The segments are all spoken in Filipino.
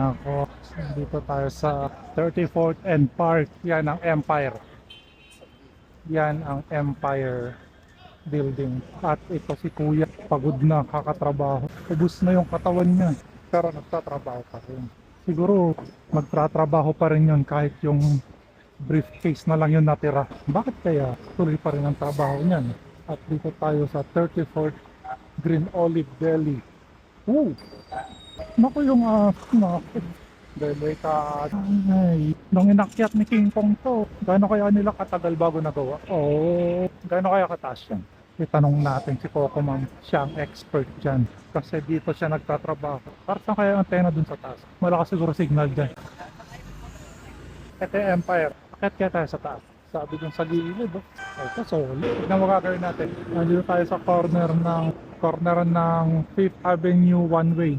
Nako, dito tayo sa 34th and Park. Yan ang Empire. Yan ang Empire Building. At ito si Kuya, pagod na, kakatrabaho. Ubus na yung katawan niya, pero nagtatrabaho pa rin. Siguro magtatrabaho pa rin yun kahit yung briefcase na lang yung natira. Bakit kaya tuloy pa rin ang trabaho niyan? At dito tayo sa 34th Green Olive Deli. Ooh! Naku yung naku. Delikado. Ay, nung inakyat ni King Kong to, gaano kaya nila katagal bago nagawa? Oh, gaano kaya kataas yan? Itanong natin si Coco Ma'am, siya ang expert dyan. Kasi dito siya nagtatrabaho. Para saan kaya ang antena dun sa taas? Malakas siguro signal dyan. Ito yung Empire. Akit kaya tayo sa taas. Sabi dun sa gilid, oh. Ito, solid. Tignan mo gagawin natin. Nandito tayo sa corner ng 5th Avenue one way.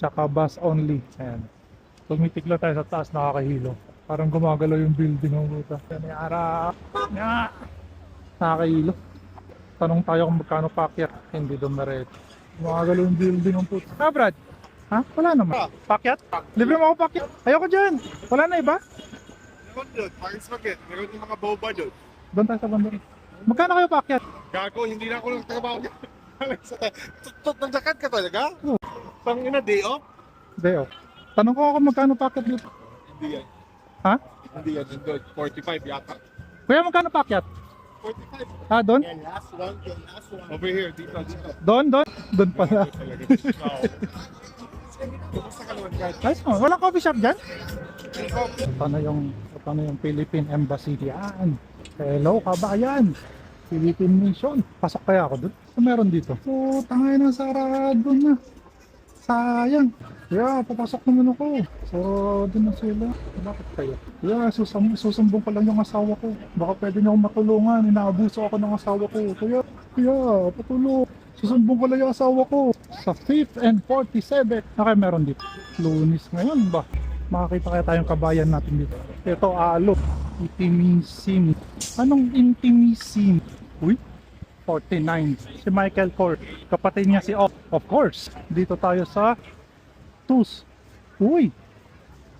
Tsaka bus only. Ayan. Tumitigla tayo sa taas, nakakahilo. Parang gumagalaw yung building ng buta. Yan yung araw. Nakakahilo. Tanong tayo kung magkano pakyat. Hindi dumiretso. Gumagalaw yung building ng puta. Ah, Brad? Ha? Wala naman. Pakyat? Libre mo ako pakyat. Ayoko dyan. Wala na iba? Meron doon, Paris Market. Meron yung mga boba doon. Doon tayo sa bandang. Magkano kayo pakyat? Gago, hindi na ako lang trabaho niya. Tutot ng jacket ka talaga? Pang ina, day off? Deo. Tanong ko kung magkano pakyat dito. Hindi yan. Ha? Hindi yan, nandun. 45 yata. Kuya, magkano pakyat? 45. Ah, doon? Yan, last one. Over here, dito. Doon? Doon pala. Kumusta ka naman, guys? Ayos mo, walang coffee shop dyan? Ito na yung Philippine Embassy yan. Hello, kabayan. Philippine Mission. Pasok kaya ako doon? So, meron dito. So, tangay na, sarado na. Sayang. Yeah, papasok naman ako. So, doon na sila. Bakit kayo? Yeah, susumbong ko lang yung asawa ko. Baka pwede niyo akong matulungan. Inaabuso ako ng asawa ko. Kaya, patulong. Susumbong ko lang yung asawa ko. Sa 5th and 47th. Okay, meron dito. Lunis ngayon ba? Makakita kaya tayong kabayan natin dito. Ito, alo. Intimissimi. Anong intimissimi? Uy, 49. Si Michael Kors. Kapatid niya si of course. Dito tayo sa Tus. Uy,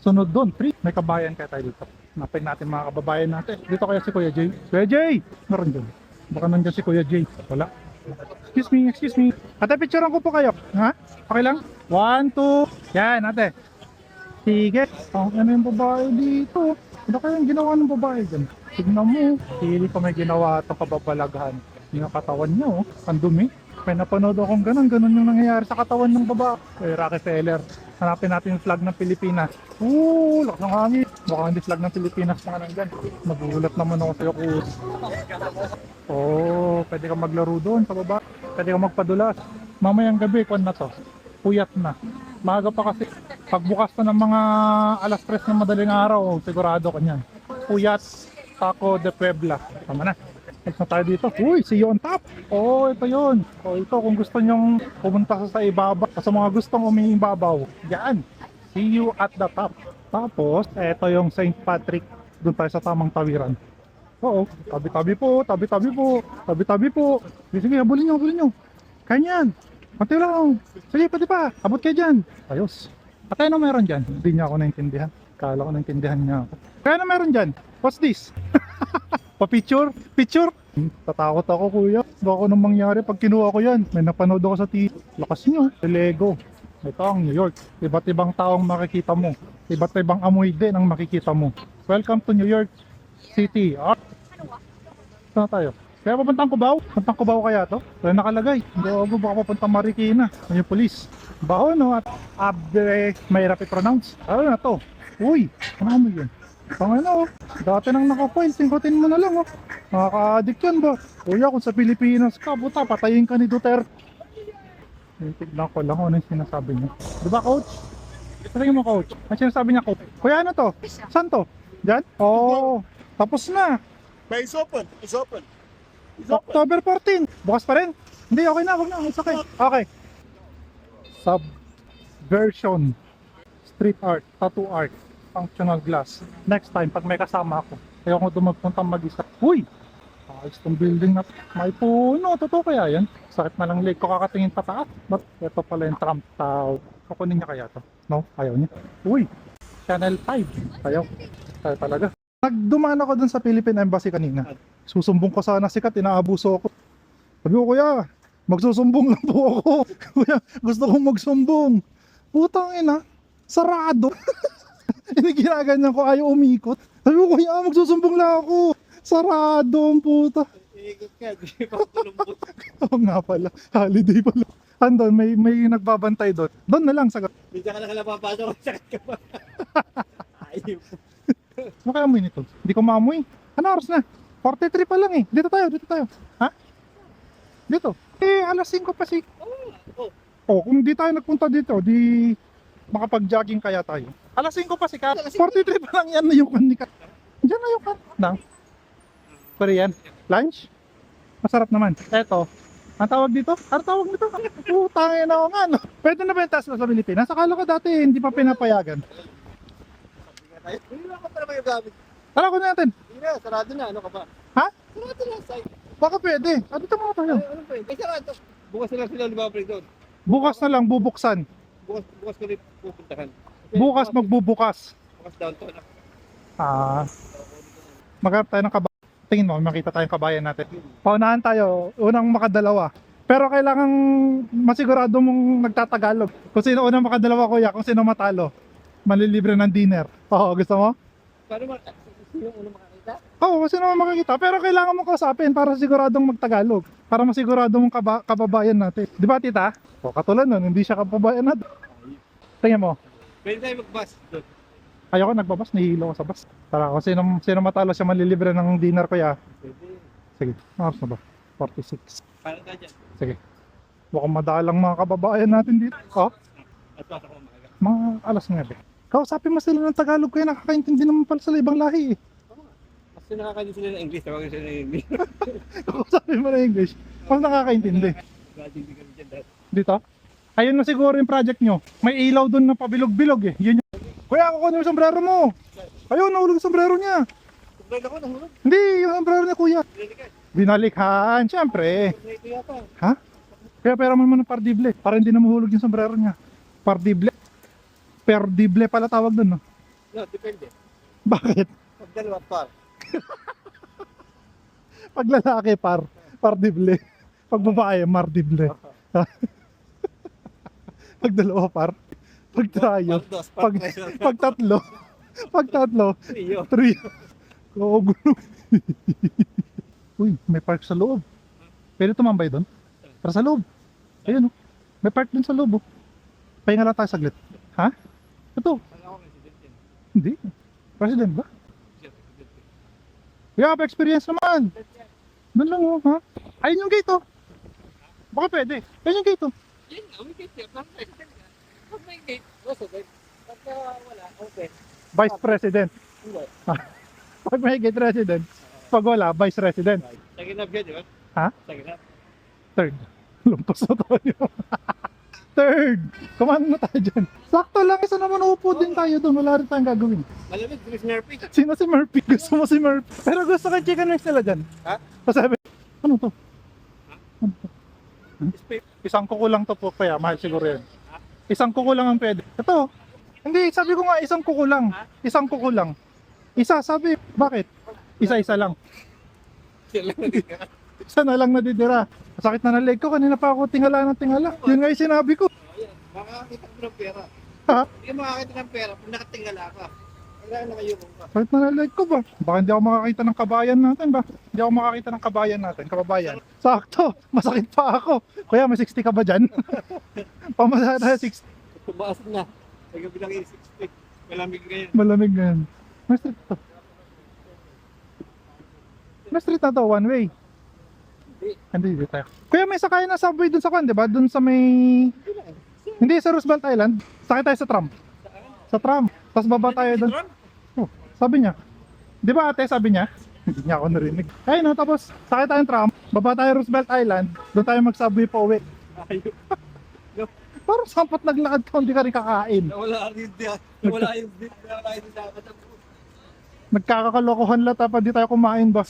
sunod doon. 3. May kabayan kaya tayo dito. Napin natin mga kababayan natin. Dito kaya si Kuya Jay. Kuya Jay! Meron dyan. Baka nandyan si Kuya Jay. Wala. Excuse me. Ate, picturean ko po kayo. Ha? Okay lang? 1, 2. Yan, ate. Sige. Ano yung babae dito? Ano kaya yung ginawa ng babae dyan? Tignan mo. Hili ko may ginawa itong kababalaghan. Yung katawan niya, oh. Ang dumi. May napanood akong ganun yung nangyayari sa katawan ng babae. Rockefeller. Hanapin natin yung flag ng Pilipinas. Lakas ng hangin. Baka hindi flag ng Pilipinas mga nandyan. Nagugulat naman ako sa'yo, Kus. Pwede kang maglaro doon sa baba. Pwede kang magpadulas. Mamayang gabi, kung na to. Puyat na. Maaga pa kasi. Pagbukas na ng mga alas 3 ng madaling araw, sigurado ka niyan. Puyat, Taco de Puebla. Tama na. Next na tayo dito. Uy, see you on top. Ito yun. Ito kung gusto nyong pumunta sa ibabaw. Sa mga gustong umiibabaw. Yan. See you at the top. Tapos, ito yung St. Patrick. Doon tayo sa tamang tawiran. Oo. Tabi-tabi po. Tabi-tabi po. Sige, habulin nyo. Kaya yan. Pati lang. Sige, pati pa. Abot kayo dyan. Ayos. At ano meron dyan? Hindi niya ako naintindihan. Kala ko naintindihan niya ako. Kaya ano meron dyan? What's this? Pa-picture? Tatakot ako, kuya. Baka nang mangyari pag kinuha ko yan. May napanood ako sa TV. Lakas nyo. Lego. Ito ang New York. Iba't ibang taong makikita mo. Iba't ibang amoy din ang makikita mo. Welcome to New York City. Saan tayo? Kaya papuntang Cubao? Papuntang Cubao kaya to? Kaya nakalagay. Gago, baka papuntang Marikina. Ano yung police? Baho no? At Abde, mahirap i-pronounce. Ano na to? Uy, ano mo yun? Pangano, dati nang naka-foil, singkutin mo na lang, oh. Nakaka-addict yan ba? Kuya, kung sa Pilipinas ka, buta, patayin ka ni Duterte. Tignan ko lang kung ano yung sinasabi niya. Diba, coach? Tingin mo, coach. Ang sinasabi niya, coach. Kuya, ano to? Saan to? Diyan? Tapos na. But it's open. October 14. Bukas pa rin? Hindi, okay na, wag na. It's okay. Okay. Subversion. Street art, tattoo art. Functional glass. Next time, pag may kasama ako, ayoko dumagpuntang mag-isa. Uy! Ayos tong building na may puno. Totoo kaya yan? Sakit na lang leg ko kakatingin pataas. But ito pala yung Trump Tower. Kukunin niya kaya to? No? Ayaw niya. Uy! Channel 5. Ayaw. Ayaw talaga. Nagdumaan ako dun sa Philippine Embassy kanina. Susumbong ko sana sikat, inaabuso ako. Sabi ko, kuya, magsusumbong lang po ako. Kuya, gusto kong magsumbong. Putang ina, sarado. Ginagaganyan ko, ayaw umikot. Sabi ko, kuya, magsusumbong lang ako. Sarado ang puta. Iikot ka, di ba tulumbot? Oo nga pala, holiday pala. Andun, may nagbabantay doon. Doon na lang sa... Hindi ka na papasok, sakit ka pa. Ayaw. Ano kaya amoy nito? Hindi ko maamoy. Ano oras na? 43 pa lang eh. Dito tayo. Ha? Dito. Eh, alas 5 pa si... Oh, kung di tayo nagpunta dito, di makapag-jogging kaya tayo. Alas 5 pa si Kat. 43 pa lang yan na yung kanika. Diyan na yung kanika. Korean. Lunch? Masarap naman. Eto. Ang tawag dito? Ano tawag dito? Putangin ako nga, no? Pwede na ba yung taas sa Pilipinas? Akala ko dati hindi pa pinapayagan. Hindi na ako talaga yung gamit. Tara ko natin. Hindi na, sarado na. Ano ka ba? Ha? Sarado na, side. Baka pwede. Ano ito mga tayo? Ano pa yun? Ay, sarado. Bukas na lang sila lumabalik doon. Bukas na lang bubuksan. Bukas ko rin pupuntahan. Bukas magbubukas. Bukas downtown na. Ah. Maghanap tayo ng kabayan. Tingin mo, makita tayong kabayan natin. Paunahan tayo, unang makadalawa. Pero kailangan masigurado mong nagtatagalog. Kung sino unang makadalawa, kuya, kung sino matalo, malilibre ng dinner. Oo, gusto mo? Paano sino uno makakita? Oo, kung sino makakita. Pero kailangan mo kausapin para siguradong magtagalog. Para masigurado mong kababayan natin. Di ba, tita? O, katulad nun, hindi siya kababayan natin. Tingnan mo. Pwede tayo mag-bus doon. Ayoko nagbabas, nahihilo ko sa bus. Tara, kung sino matalo siya malilibre ng dinner, kuya. Pwede. Sige, oras na ba? 46. Parang ka dyan. Sige. Mukhang madalang mga kababayan natin dito. Oh, At pasok ko umaga. mga alas 9. Kausapin mo sila ng Tagalog kaya nakakaintindi naman pala sila ibang lahi eh. Kasi nakakain sila ng English. Tawagin sila ng English. Kausapin mo na English. Mas nakakaintindi. Hindi kami dyan dahil. Dito? Ayun na siguro yung project nyo. May ilaw doon na pabilog-bilog eh. Yun yung... Kuya, kukunin mo yung sombrero mo. Ayun, nahulog yung sombrero niya. Kumbrado ako, nahulog. Hindi, yung sombrero niya kuya. Binalikan. Binalikhan, syempre. Ito yata. Ha? Kaya pera mo naman ng pardible. Para hindi na mahulog yung sombrero niya. Pardible. Perdible pala tawag doon, no? No, depende. Bakit? Pag dalawa par. Pag lalaki, pardible. Pag babae, mardible. Pag dalawa, pag tayo. Pag dos, Pag, tres. pag tatlo, Iyo. 3. Oo, gulo. Uy, may park sa loob. Pwede tumambay doon? Para sa loob. Ayun, oh. May park doon sa loob, oh. Pahinga lang tayo saglit. Ha? Ito. Wala ako resident yan. Hindi. President ba? Siya, resident yan. Yeah, pa-experience naman. Doon lang, oh, ha? Ayun yung gate, oh. Baka pwede. Ayun yung gate, oh. Yan nga, may gate yan. Parang resident ka. Pag may gate, resident. Pagka wala, open. Vice President. Hindi. Pag may gate resident, pag wala, Vice President. Sa ginab yan, di ba? Ha? Sa ginab. Third. Lumpas na tayo. Third. Kumain na tayo dyan. Sakto lang, isa naman upo din tayo doon. Wala rin tayong gagawin. Malamig, Chris Murphy. Sino si Murphy? Gusto mo si Murphy? Pero gusto ka chicken wings nila dyan. Ha? Pasabi, ano to? Space. Isang kuko lang to po kaya, mahal siguro yan. Isang kuko lang ang pwede. Ito. Hindi, sabi ko nga isang kuko lang. Isang kuko lang. Isa, sabi. Bakit? Isa-isa lang. Sila na din ka. Isa na lang nadidira. Sakit na ng leg ko. Kanina pa ako tingala ng tingala. Yun nga yung sinabi ko. Ayan, makakakita ko ng pera. Ha? Hindi ka makakita ng pera pag nakatingala ka. Kailangan nakayukong ka. Sakit na ng leg ko ba? Baka hindi ako makakita ng kabayan natin ba? Hindi ako makakita ng kabayan natin. Kababayan. Sakto. Masakit pa ako. Kuya, may 60 ka ba dyan? Pamasahe tayo 60. Tumaas na. Sa gabi lang yung 60. Malamig ngayon. Malamig na yan. May street to. May street na to, one way. Hindi, dito tayo. Kuya, may sakay na subway dun sa kwan, di ba? Dun sa may... Hindi, sa Roosevelt Island. Sakay tayo sa tram. Sa tram. Tapos baba tayo dun. Oh, sabi niya. Di ba ate, sabi niya? Hindi niya ako narinig. Ayun no, tapos sakay tayong tram. Baba tayo Roosevelt Island. Doon tayo mag-subway pa uwi. Ayun. Parang sampat naglakad ka, hindi ka rin kakain. Nawala yung nawala yung dapat. Nagkakakalokohan lata pa, di tayo kumain ba?